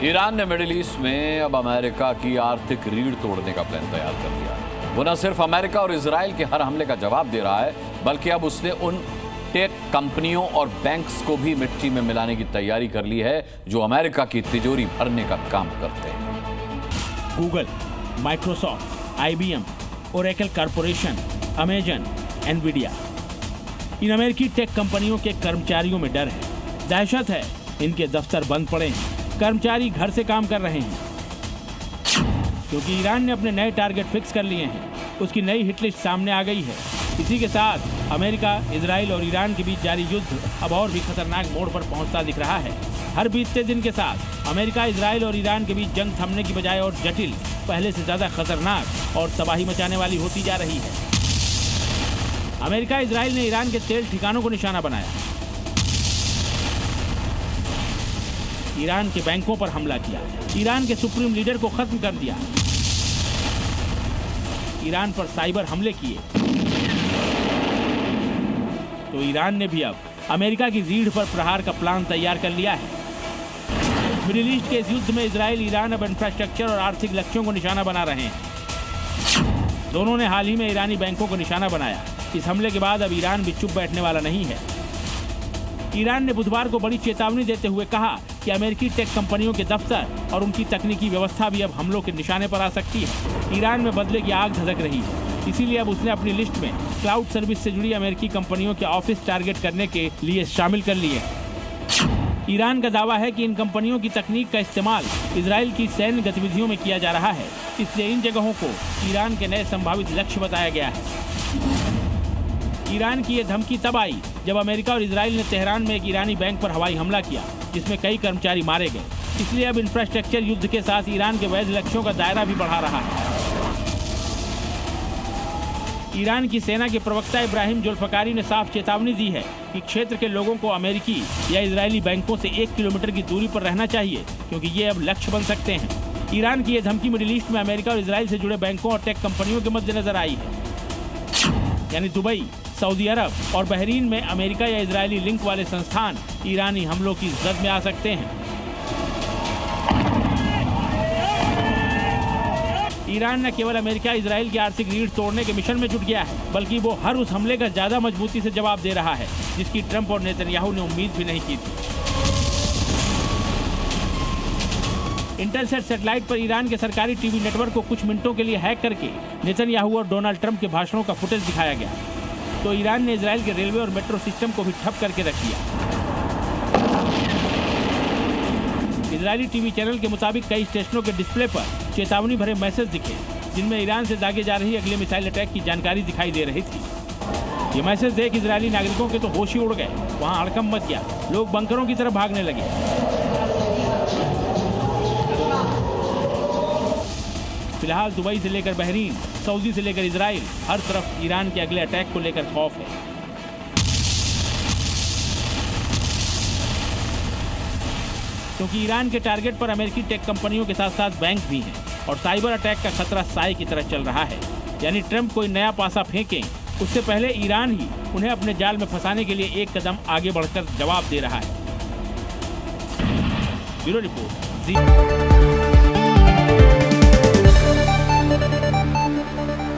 Iran ने middle east में अब अमेरिका की आर्थिक रीढ़ तोड़ने का प्लान तैयार कर लिया। वो न सिर्फ अमेरिका और इजराइल के हर हमले का जवाब दे रहा है, बल्कि अब उसने उन टेक कंपनियों और बैंक्स को भी मिट्टी में मिलाने की तैयारी कर ली है जो अमेरिका की तिजोरी भरने का काम करते हैं। Google, Microsoft, IBM, Oracle Corporation, Amazon, Nvidia. इन अमेरिकी टेक कंपनियों के कर्मचारियों में डर है, दहशत है। इनके दफ्तर बंद पड़े हैं, कर्मचारी घर से काम कर रहे हैं, क्योंकि ईरान ने अपने नए टारगेट फिक्स कर लिए हैं। उसकी नई हिट लिस्ट सामने आ गई है। इसी के साथ अमेरिका, इजराइल और ईरान के बीच जारी युद्ध अब और भी खतरनाक मोड़ पर पहुंचता दिख रहा है। हर बीतते दिन के साथ अमेरिका, इजराइल और ईरान के बीच जंग थमने की बजाय और जटिल, पहले से ज्यादा खतरनाक और तबाही मचाने वाली होती जा रही है। अमेरिका, इजराइल ने ईरान के तेल ठिकानों को निशाना बनाया, ईरान के बैंकों पर हमला किया, ईरान के सुप्रीम लीडर को खत्म कर दिया, ईरान पर साइबर हमले किए। तो ईरान ने भी अब अमेरिका की रीढ़ पर प्रहार का प्लान तैयार कर लिया है। मिडिल ईस्ट के इस युद्ध में इजराइल, ईरान अब इंफ्रास्ट्रक्चर और आर्थिक लक्ष्यों को निशाना बना रहे हैं। दोनों ने हाल ही में ईरानी बैंकों को निशाना बनाया। इस हमले के बाद अब ईरान भी चुप बैठने वाला नहीं है। ईरान ने बुधवार को बड़ी चेतावनी देते हुए कहा कि अमेरिकी टेक कंपनियों के दफ्तर और उनकी तकनीकी व्यवस्था भी अब हमलों के निशाने पर आ सकती है। ईरान में बदले की आग धधक रही है, इसीलिए अब उसने अपनी लिस्ट में क्लाउड सर्विस से जुड़ी अमेरिकी कंपनियों के ऑफिस टारगेट करने के लिए शामिल कर लिए हैं। ईरान का दावा है कि इन कंपनियों की तकनीक का इस्तेमाल इजराइल की सैन्य गतिविधियों में किया जा रहा है, इसलिए इन जगहों को ईरान के नए संभावित लक्ष्य बताया गया है। ईरान की यह धमकी तब आई जब अमेरिका और इजराइल ने तेहरान में एक ईरानी बैंक पर हवाई हमला किया, जिसमें कई कर्मचारी मारे गए। इसलिए अब इंफ्रास्ट्रक्चर युद्ध के साथ ईरान के वैध लक्ष्यों का दायरा भी बढ़ा रहा है। ईरान की सेना के प्रवक्ता इब्राहिम जुल्फकारी ने साफ चेतावनी दी है कि क्षेत्र के लोगों को अमेरिकी या इजरायली बैंकों से 1 किलोमीटर की दूरी पर रहना चाहिए, क्योंकि ये अब लक्ष्य बन सकते हैं। ईरान की यह धमकी मिडिल ईस्ट में अमेरिका और इजराइल से जुड़े बैंकों और टेक कंपनियों के मद्देनजर आई है। यानी दुबई, सऊदी अरब और बहरीन में अमेरिका या इजरायली लिंक वाले संस्थान ईरानी हमलों की जद में आ सकते हैं। ईरान न केवल अमेरिका, इजराइल की आर्थिक रीढ़ तोड़ने के मिशन में जुट गया है, बल्कि वो हर उस हमले का ज्यादा मजबूती से जवाब दे रहा है जिसकी ट्रंप और नेतन्याहू ने उम्मीद भी नहीं की थी। इंटेलसेट सैटेलाइट पर ईरान के सरकारी टीवी नेटवर्क को कुछ मिनटों के लिए हैक करके नेतन्याहू और डोनाल्ड ट्रंप के भाषणों का फुटेज दिखाया गया। तो ईरान ने इजराइल के रेलवे और मेट्रो सिस्टम को भी ठप करके रख दिया। इजरायली टीवी चैनल के मुताबिक कई स्टेशनों के डिस्प्ले पर चेतावनी भरे मैसेज दिखे, जिनमें ईरान से दागे जा रही अगले मिसाइल अटैक की जानकारी दिखाई दे रही थी। ये मैसेज देख इजरायली नागरिकों के तो होश ही उड़ गए। वहां हड़कंप मच गया, लोग बंकरों की तरफ भागने लगे। फिलहाल दुबई से लेकर बहरीन, सऊदी से लेकर इजराइल, हर तरफ ईरान के अगले अटैक को लेकर खौफ है। क्योंकि ईरान के टारगेट पर अमेरिकी टेक कंपनियों के साथ साथ बैंक भी हैं और साइबर अटैक का खतरा साए की तरह चल रहा है। यानी ट्रंप कोई नया पासा फेंकें, उससे पहले ईरान ही उन्हें अपने जाल में फंसाने के लिए एक कदम आगे बढ़कर जवाब दे रहा है। Bureau report.